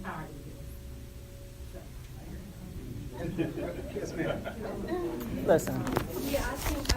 tired of this. Yes, ma'am. Listen, Yeah, I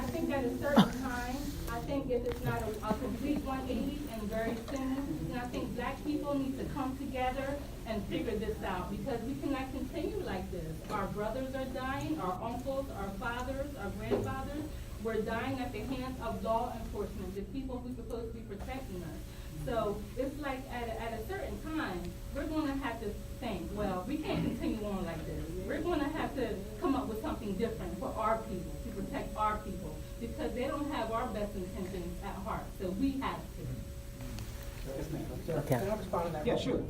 think at a certain time, I think if it's not a complete 180 and very soon, then I think black people need to come together and figure this out, because we cannot continue like this. Our brothers are dying, our uncles, our fathers, our grandfathers, we're dying at the hands of law enforcement, the people who's supposed to be protecting us. So it's like at a certain time, we're going to have to think, well, we can't continue on like this. We're going to have to come up with something different for our people, to protect our people, because they don't have our best intentions at heart. So we have to. Yes, ma'am. okay. Can I respond to that? Yeah, sure.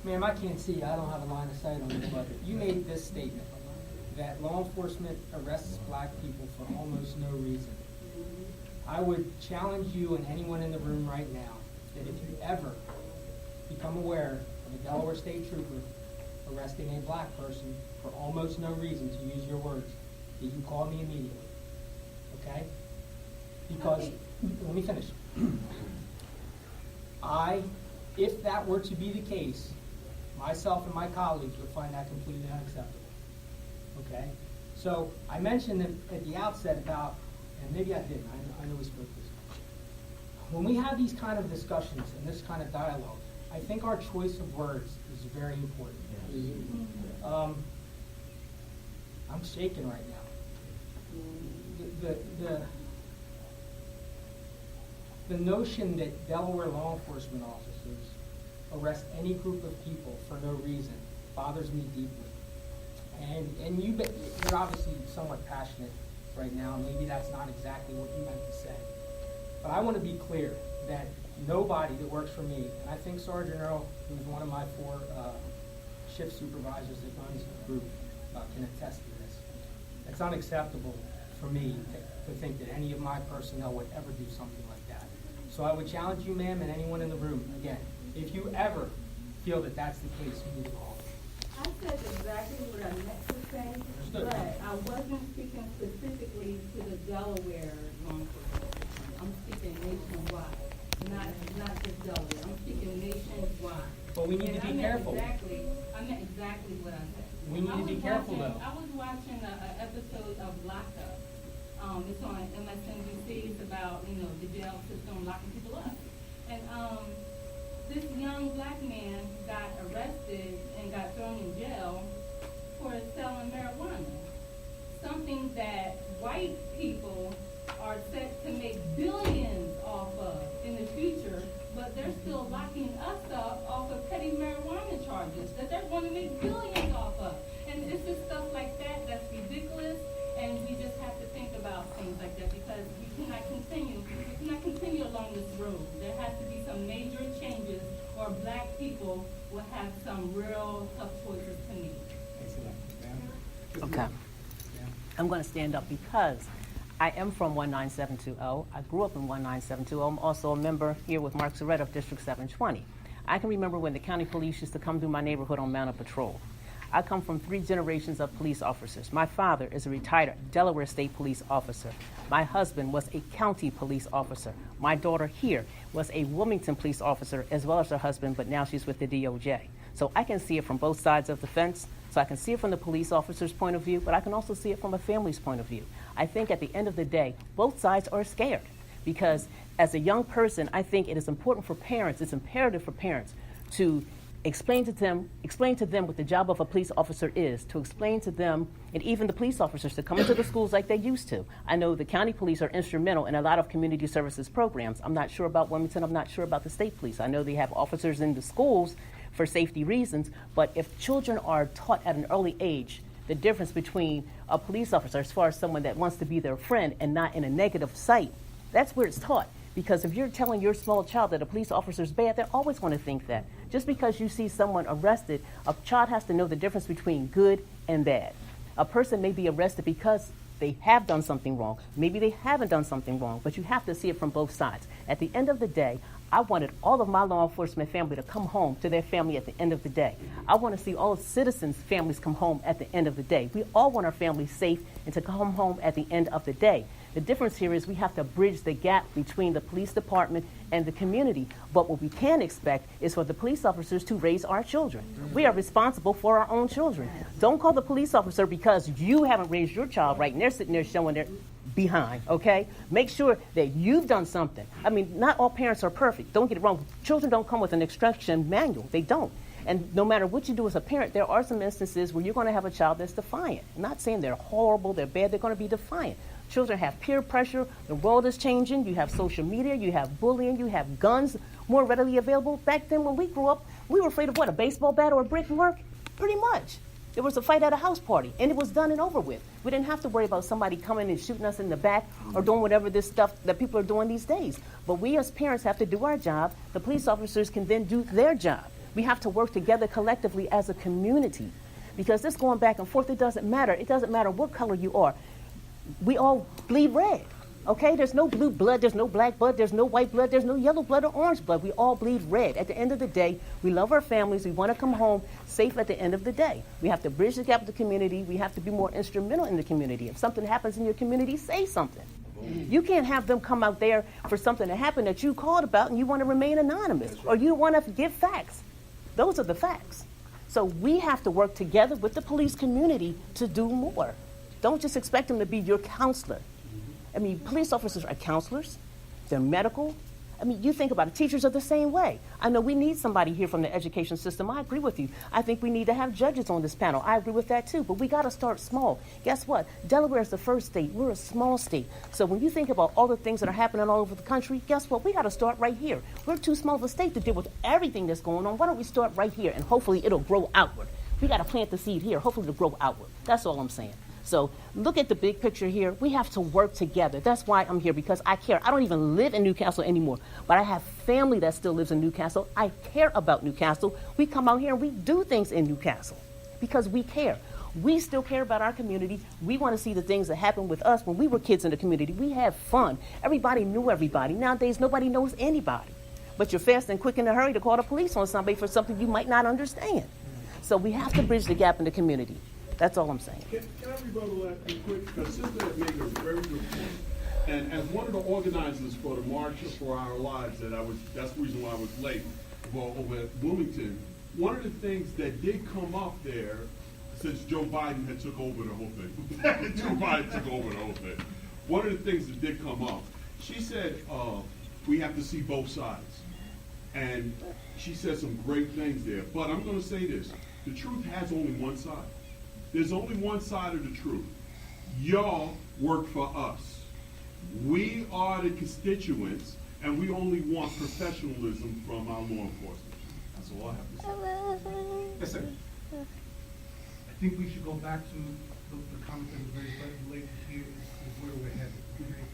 Ma'am, I can't see, I don't have a line of sight on this, but you made this statement, that law enforcement arrests black people for almost no reason. I would challenge you and anyone in the room right now that if you ever become aware of a Delaware State Trooper arresting a black person for almost no reason, to use your words, that you call me immediately, okay? Because, Okay. let me finish. If that were to be the case, myself and my colleagues would find that completely unacceptable, okay? So I mentioned at the outset about, and maybe I didn't, I know we spoke this. When we have these kind of discussions and this kind of dialogue, I think our choice of words is very important. I'm shaking right now. The notion that Delaware law enforcement officers arrest any group of people for no reason bothers me deeply. And you're obviously somewhat passionate right now. Maybe that's not exactly what you meant to say. But I want to be clear that nobody that works for me, and I think Sergeant Earl, who's one of my 4 shift supervisors that runs the group, can attest to this. It's unacceptable for me to think that any of my personnel would ever do something like that. So I would challenge you, ma'am, and anyone in the room, again, if you ever feel that that's the case, you need to call. I said exactly what I meant to say, Understood. but I wasn't speaking specifically to the Delaware law enforcement. I'm speaking nationwide, not just Delaware. I'm speaking nationwide. But we need to be careful. I meant exactly what I said. We need to be careful, though. I was watching an episode of Locked Up. It's on MSNBC. It's about, the jail system locking people up. And this young black man got arrested and got thrown in jail for selling marijuana. Something that white people are set to make billions off of in the future, but they're still locking us up off of petty marijuana charges that they're going to make billions off of. And it's just stuff like that that's ridiculous, and we just have to think about things like that, because we cannot continue along this road. There has to be some major changes, or black people will have some real tough choices to make. Excellent. Ma'am? Okay. I'm going to stand up because I am from 19720. I grew up in 19720. I'm also a member here with Mark Zaretta of District 720. I can remember when the county police used to come through my neighborhood on mounted patrol. I come from 3 generations of police officers. My father is a retired Delaware State police officer. My husband was a county police officer. My daughter here was a Wilmington police officer as well as her husband, but now she's with the DOJ. So I can see it from both sides of the fence. So I can see it from the police officer's point of view, but I can also see it from a family's point of view. I think at the end of the day, both sides are scared, because as a young person, I think it is important for parents, it's imperative for parents to explain to them what the job of a police officer is, to explain to them, and even the police officers, to come into the schools like they used to. I know the county police are instrumental in a lot of community services programs. I'm not sure about Wilmington, I'm not sure about the state police. I know they have officers in the schools for safety reasons, but if children are taught at an early age the difference between a police officer as far as someone that wants to be their friend and not in a negative sight, that's where it's taught. Because if you're telling your small child that a police officer is bad, they're always going to think that. Just because you see someone arrested, a child has to know the difference between good and bad. A person may be arrested because they have done something wrong. Maybe they haven't done something wrong, but you have to see it from both sides. At the end of the day, I wanted all of my law enforcement family to come home to their family at the end of the day. I want to see all citizens' families come home at the end of the day. We all want our families safe and to come home at the end of the day. The difference here is we have to bridge the gap between the police department and the community. But what we can expect is for the police officers to raise our children. We are responsible for our own children. Don't call the police officer because you haven't raised your child right and they're sitting there showing their behind, okay? Make sure that you've done something. I mean, not all parents are perfect. Don't get it wrong. Children don't come with an instruction manual. They don't. And no matter what you do as a parent, there are some instances where you're going to have a child that's defiant. I'm not saying they're horrible, they're bad, they're going to be defiant. Children have peer pressure. The world is changing. You have social media. You have bullying. You have guns more readily available. Back then when we grew up, we were afraid of what, a baseball bat or a brick work? Pretty much. There was a fight at a house party, and it was done and over with. We didn't have to worry about somebody coming and shooting us in the back or doing whatever this stuff that people are doing these days. But we as parents have to do our job. The police officers can then do their job. We have to work together collectively as a community. Because this going back and forth, it doesn't matter. It doesn't matter what color you are. We all bleed red, okay? There's no blue blood, there's no black blood, there's no white blood, there's no yellow blood or orange blood. We all bleed red. At the end of the day, we love our families. We want to come home safe at the end of the day. We have to bridge the gap with the community. We have to be more instrumental in the community. If something happens in your community, say something. You can't have them come out there for something that happened that you called about and you want to remain anonymous or you want to give facts. Those are the facts. So we have to work together with the police community to do more. Don't just expect them to be your counselor. I mean, police officers are counselors. They're medical. I mean, you think about it. Teachers are the same way. I know we need somebody here from the education system. I agree with you. I think we need to have judges on this panel. I agree with that too. But we got to start small. Guess what? Delaware is the first state. We're a small state. So when you think about all the things that are happening all over the country, guess what? We got to start right here. We're too small of a state to deal with everything that's going on. Why don't we start right here? And hopefully it'll grow outward. We got to plant the seed here. Hopefully it'll grow outward. That's all I'm saying. So look at the big picture here. We have to work together. That's why I'm here, because I care. I don't even live in Newcastle anymore, but I have family that still lives in Newcastle. I care about Newcastle. We come out here and we do things in Newcastle because we care. We still care about our community. We want to see the things that happened with us when we were kids in the community. We had fun. Everybody knew everybody. Nowadays, nobody knows anybody. But you're fast and quick in a hurry to call the police on somebody for something you might not understand. So we have to bridge the gap in the community. That's all I'm saying. Can I rebuttal that real quick? Because Sister had made a very good point. And as one of the organizers for the March for Our Lives, that's the reason why I was late, over at Wilmington, one of the things that did come up there, since Joe Biden had took over the whole thing, one of the things that did come up, she said, we have to see both sides. And she said some great things there. But I'm going to say this. The truth has only one side. There's only one side of the truth. Y'all work for us. We are the constituents, and we only want professionalism from our law enforcement. That's all I have to say. Yes, sir. I think we should go back to the comment that was very related here is where we're headed. Okay?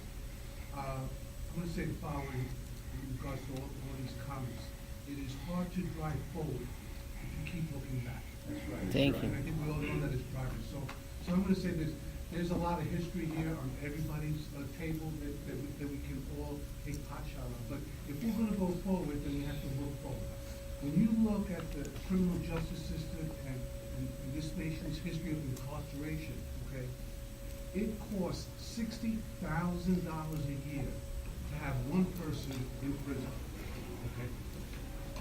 I'm going to say the following in regards to all these comments. It is hard to drive forward if you keep looking back. That's right. Thank you. And I think we all know that as drivers. So I'm going to say this. There's a lot of history here on everybody's table that we can all take pot shot on. But if we're going to go forward, then we have to look forward. When you look at the criminal justice system and this nation's history of incarceration, okay, it costs $60,000 a year to have one person in prison. Okay,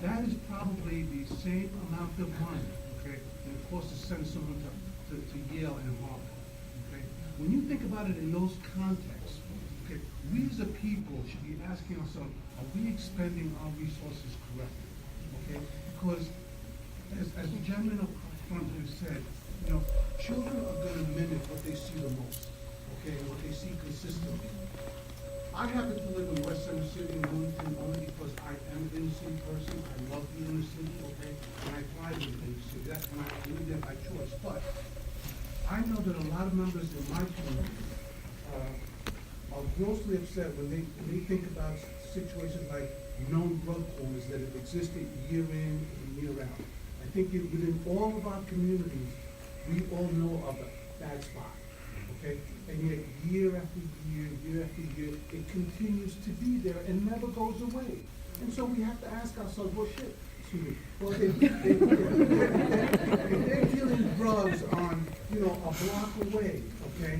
that is probably the same amount of money. Okay, and it costs to send someone to Yale and Harvard. Okay, when you think about it in those contexts, okay, we as a people should be asking ourselves: are we expending our resources correctly? Okay, because as the gentleman up front has said, you know, children are going to mimic what they see the most. Okay, and what they see consistently. I happen to live in West Center City in Wilmington only because I am an innocent person. I love the innocent, okay? And I thrive in the innocent. That's when I live there by choice. But I know that a lot of members in my community are grossly upset when they think about situations like known drug holders that have existed year in and year out. I think within all of our communities, we all know of a bad spot. Okay? And yet, year after year, it continues to be there and never goes away. And so we have to ask ourselves, well, shit, excuse me, well, if they're dealing drugs on, a block away, okay?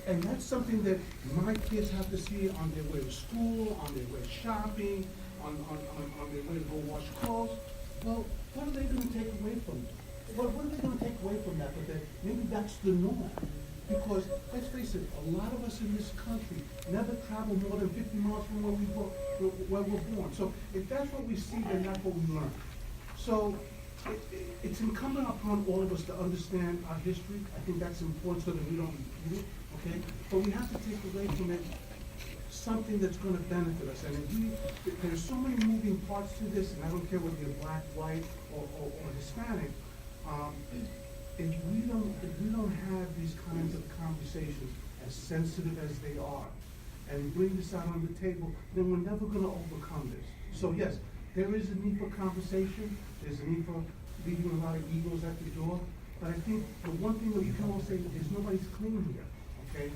And that's something that my kids have to see on their way to school, on their way shopping, on their way to go wash clothes. Well, what are they gonna take away from that? What are they gonna take away from that? But that maybe that's the norm. Because, let's face it, a lot of us in this country never travel more than 50 miles from where we're born. So if that's what we see, then that's what we learn. So it's incumbent upon all of us to understand our history. I think that's important so that we don't repeat it, okay? But we have to take away from it something that's going to benefit us. And there's so many moving parts to this, and I don't care whether you're black, white, or Hispanic. If we don't have these kinds of conversations, as sensitive as they are, and bring this out on the table, then we're never going to overcome this. So yes, there is a need for conversation. There's a need for leaving a lot of egos at the door. But I think the one thing that we can all say is nobody's clean here. Okay,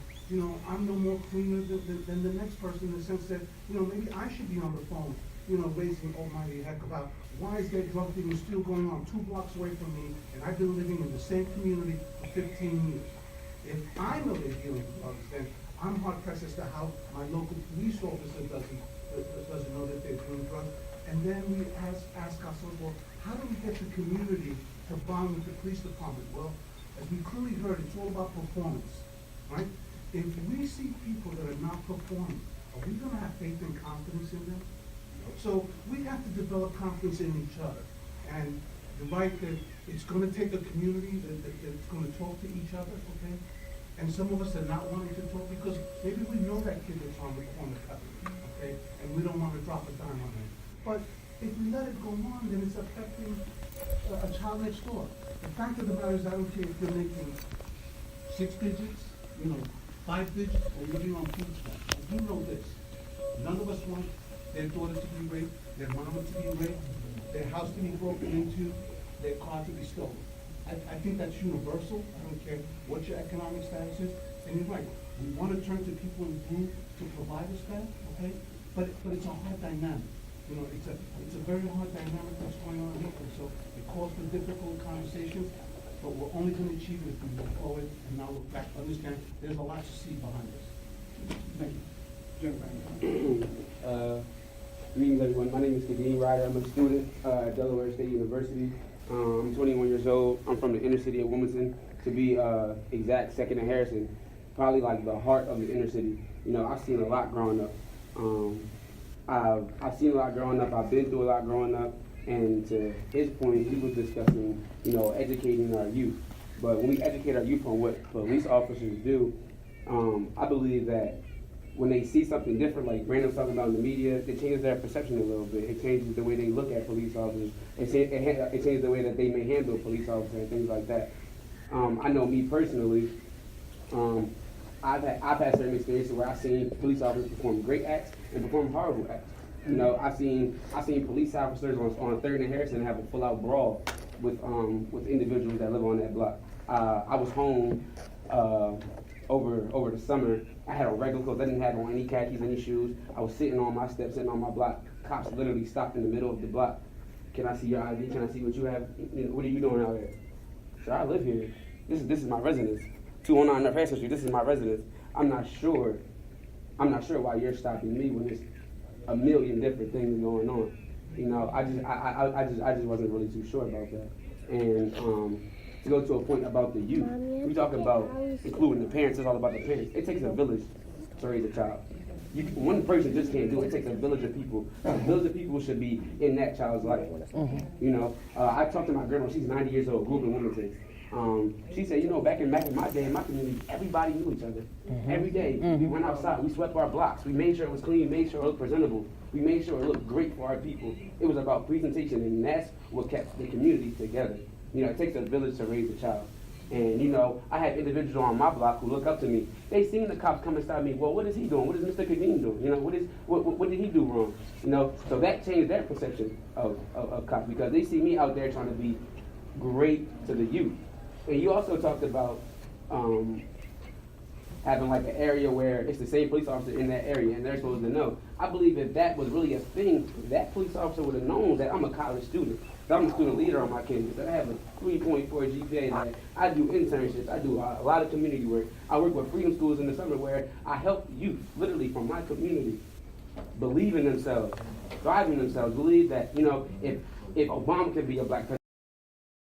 I'm no more cleaner than the next person in the sense that maybe I should be on the phone, raising almighty heck about why is there drug dealing still going on 2 blocks away from me, and I've been living in the same community for 15 years. If I know they're dealing with drugs, then I'm hard pressed as to how my local police officer doesn't know that they're doing drugs. And then we ask ourselves, well, how do we get the community to bond with the police department? Well, as we clearly heard, it's all about performance, right? If we see people that are not performing, are we going to have faith and confidence in them? So we have to develop confidence in each other. And you're right that it's going to take a community that's going to talk to each other, okay? And some of us are not wanting to talk because maybe we know that kid that's on the corner cutting, okay? And we don't want to drop a dime on him. But if we let it go on, then it's affecting a child next door. The fact of the matter is, I don't care if you're making 6 digits, 5 digits, or living on food stamps. I do know this. None of us want their daughter to be raped, their mama to be raped, their house to be broken into, their car to be stolen. I think that's universal. I don't care what your economic status is. And you're right, we want to turn to people in group to provide us that, okay? But it's a hard dynamic. It's a very hard dynamic that's going on here. And so it calls for difficult conversations, but we're only going to achieve it if we move forward and not look back. Understand, there's a lot to see behind this. Thank you. Greetings, everyone. My name is Kadeem Ryder. I'm a student at Delaware State University. I'm 21 years old. I'm from the inner city of Wilmington. To be exact, second to Harrison, probably like the heart of the inner city. I've seen a lot growing up. I've seen a lot growing up. I've been through a lot growing up. And to his point, he was discussing, educating our youth. But when we educate our youth on what police officers do, I believe that when they see something different, like Brandon's talking about in the media, it changes their perception a little bit. It changes the way they look at police officers. It changes the way that they may handle police officers and things like that. I know me personally, I've had certain experiences where I've seen police officers perform great acts and perform horrible acts. I've seen police officers on 3rd and Harrison have a full-out brawl with individuals that live on that block. I was home over the summer. I had on regular clothes. I didn't have on any khakis, any shoes. I was sitting on my steps, sitting on my block. Cops literally stopped in the middle of the block. Can I see your ID? Can I see what you have? What are you doing out here? Sir, I live here. This is my residence. 209 North Harrison Street. This is my residence. I'm not sure why you're stopping me when there's a million different things going on. I just wasn't really too sure about that. And to go to a point about the youth, we talk about including the parents. It's all about the parents. It takes a village to raise a child. One person just can't do it. It takes a village of people. A village of people should be in that child's life. I talked to my grandma. She's 90 years old, grew up in Wilmington. She said, back in my day, in my community, everybody knew each other. Every day, we went outside, we swept our blocks, we made sure it was clean, made sure it looked presentable, we made sure it looked great for our people. It was about presentation, and that's what kept the community together. It takes a village to raise a child. And, I had individuals on my block who look up to me. They seen the cops come and stop me. Well, what is he doing? What is Mr. Kadeem doing? What did he do wrong? So that changed their perception of cops, because they see me out there trying to be great to the youth. And you also talked about having like an area where it's the same police officer in that area and they're supposed to know. I believe if that was really a thing, that police officer would have known that I'm a college student. That I'm a student leader on my campus. That I have a 3.4 GPA. That I do internships. I do a lot of community work. I work with Freedom Schools in the summer where I help youth, literally from my community, believe in themselves, thrive in themselves, believe that, you know, if Obama could be a black president,